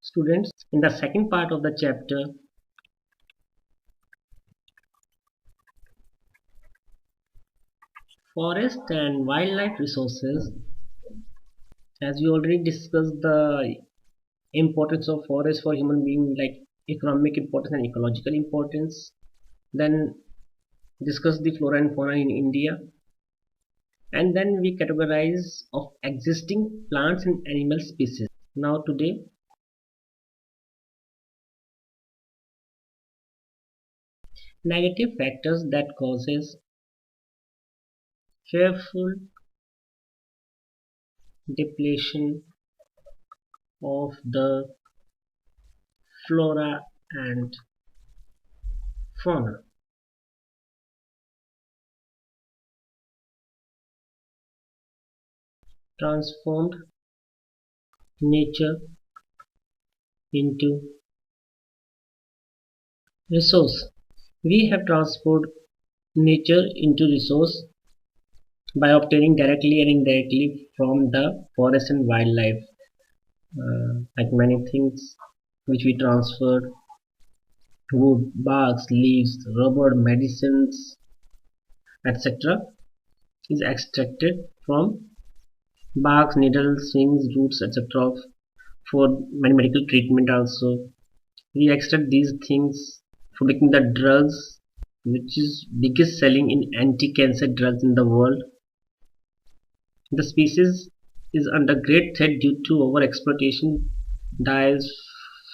Students, in the second part of the chapter, forest and wildlife resources, as we already discussed the importance of forest for human being, like economic importance and ecological importance, then discuss the flora and fauna in India, and then we categorize of existing plants and animal species. Now today, negative factors that causes fearful depletion of the flora and fauna. Transformed nature into resource. We have transformed nature into resource by obtaining directly and indirectly from the forest and wildlife, like many things which we transferred: wood, barks, leaves, rubber, medicines, etc. is extracted from barks, needles, swings, roots, etc. For many medical treatment also. We extract these things for making the drugs which is biggest selling in anti-cancer drugs in the world. The species is under great threat due to overexploitation, dyes,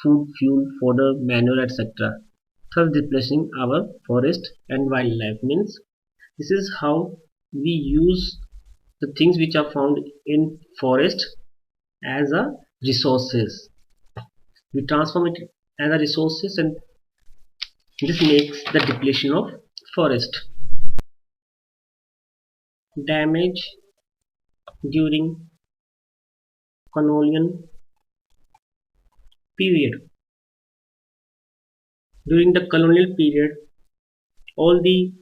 food, fuel, fodder, manure, etc. Thus displacing our forest and wildlife. Means this is how we use the things which are found in forest as a resources. We transform it as a resources, and this makes the depletion of forest. Damage during colonial period. During the colonial period, all the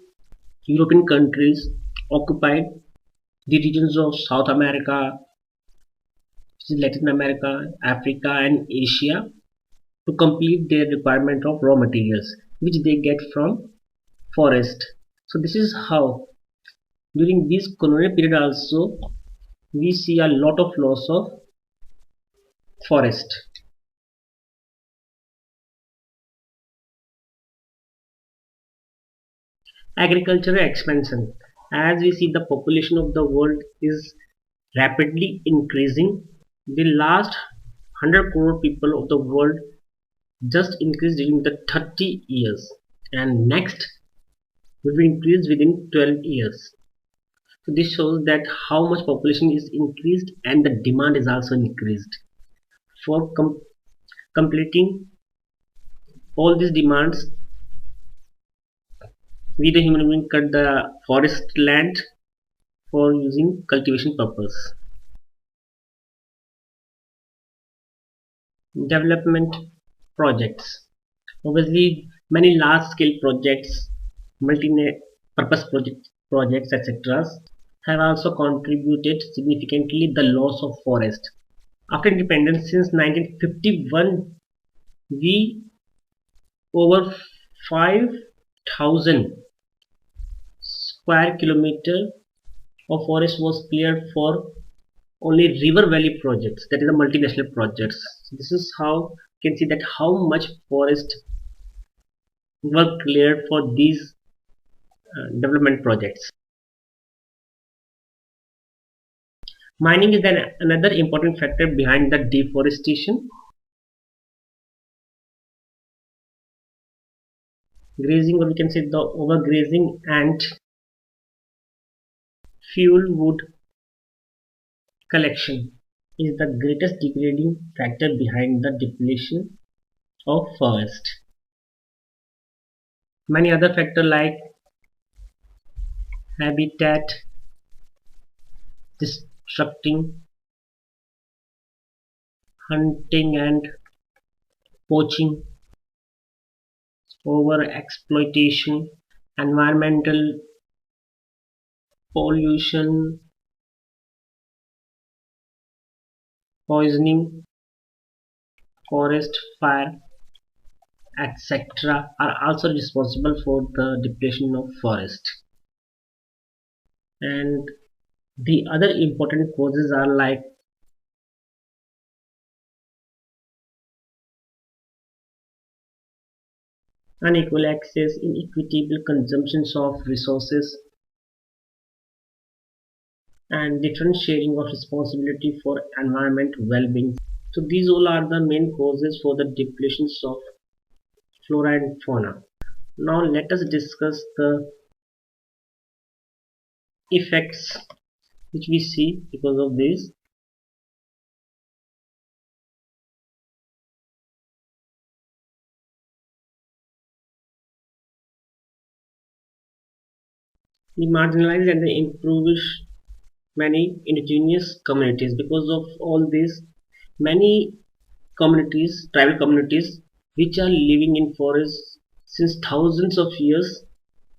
European countries occupied the regions of South America, Latin America, Africa, and Asia to complete their requirement of raw materials, which they get from forest. So this is how during this colonial period also we see a lot of loss of forest. Agricultural expansion. As we see, the population of the world is rapidly increasing. The last 100 crore people of the world just increased during the 30 years, and next will be increased within 12 years. So this shows that how much population is increased and the demand is also increased. For completing all these demands, we the human being cut the forest land for using cultivation purpose. Development projects. Obviously, many large scale projects, multi-purpose projects, etc., have also contributed significantly the loss of forest. After independence since 1951, we over 5,000 square kilometer of forest was cleared for only river valley projects, that is the multinational projects. So this is how you can see that how much forest were cleared for these development projects. Mining is another important factor behind the deforestation. Grazing, or we can say the overgrazing, and fuel wood collection is the greatest degrading factor behind the depletion of forest. Many other factors like habitat destructing, hunting and poaching, over exploitation, environmental pollution, poisoning, forest fire, etc. are also responsible for the depletion of forest. And the other important causes are like unequal access, inequitable consumptions of resources, and different sharing of responsibility for environment well-being. So these all are the main causes for the depletions of flora and fauna. Now let us discuss the effects which we see because of this. The marginalized and the impoverished many indigenous communities. Because of all this, many communities, tribal communities, which are living in forests since thousands of years,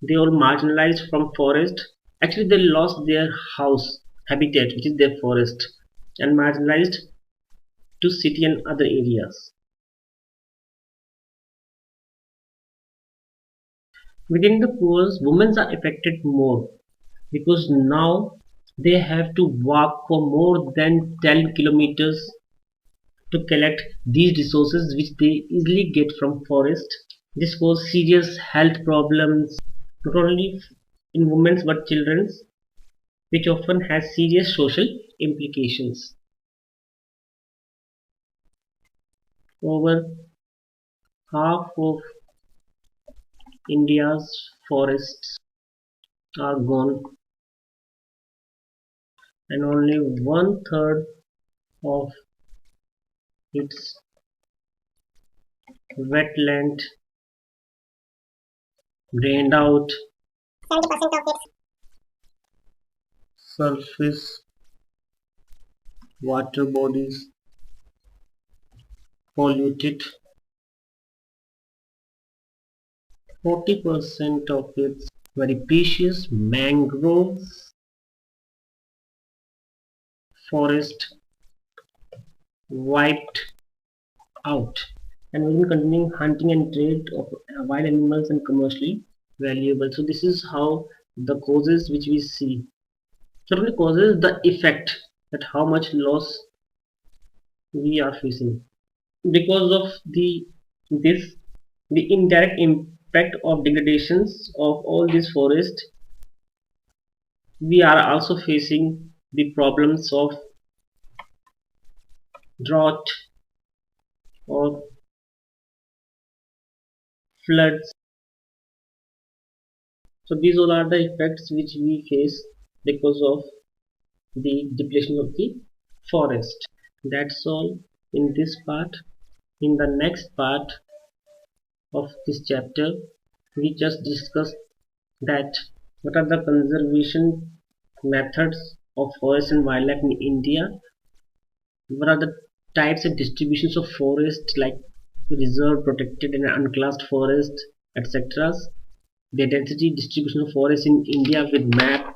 they are marginalized from forest. Actually, they lost their house habitat, which is their forest, and marginalized to city and other areas. Within the poor, women are affected more because now they have to walk for more than 10 kilometers to collect these resources which they easily get from forest. This causes serious health problems not only in women but children, which often has serious social implications. Over half of India's forests are gone, and only one third of its wetland drained out, 70% of its surface water bodies polluted, 40% of its very precious mangrove forest wiped out, and even continuing hunting and trade of wild animals and commercially valuable. So this is how the causes which we see. Not only causes, the effect, that how much loss we are facing because of this the indirect impact of degradations of all this forest. We are also facing the problems of drought or floods. So these all are the effects which we face because of the depletion of the forest. That's all in this part. In the next part of this chapter, we just discussed that what are the conservation methods of forest and wildlife in India, what are the types and distributions of forest like reserve, protected and unclassed forest, etc. The density distribution of forest in India with map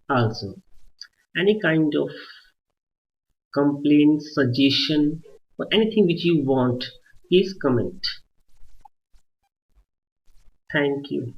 also. Any kind of complaint, suggestion, or anything which you want, please comment. Thank you.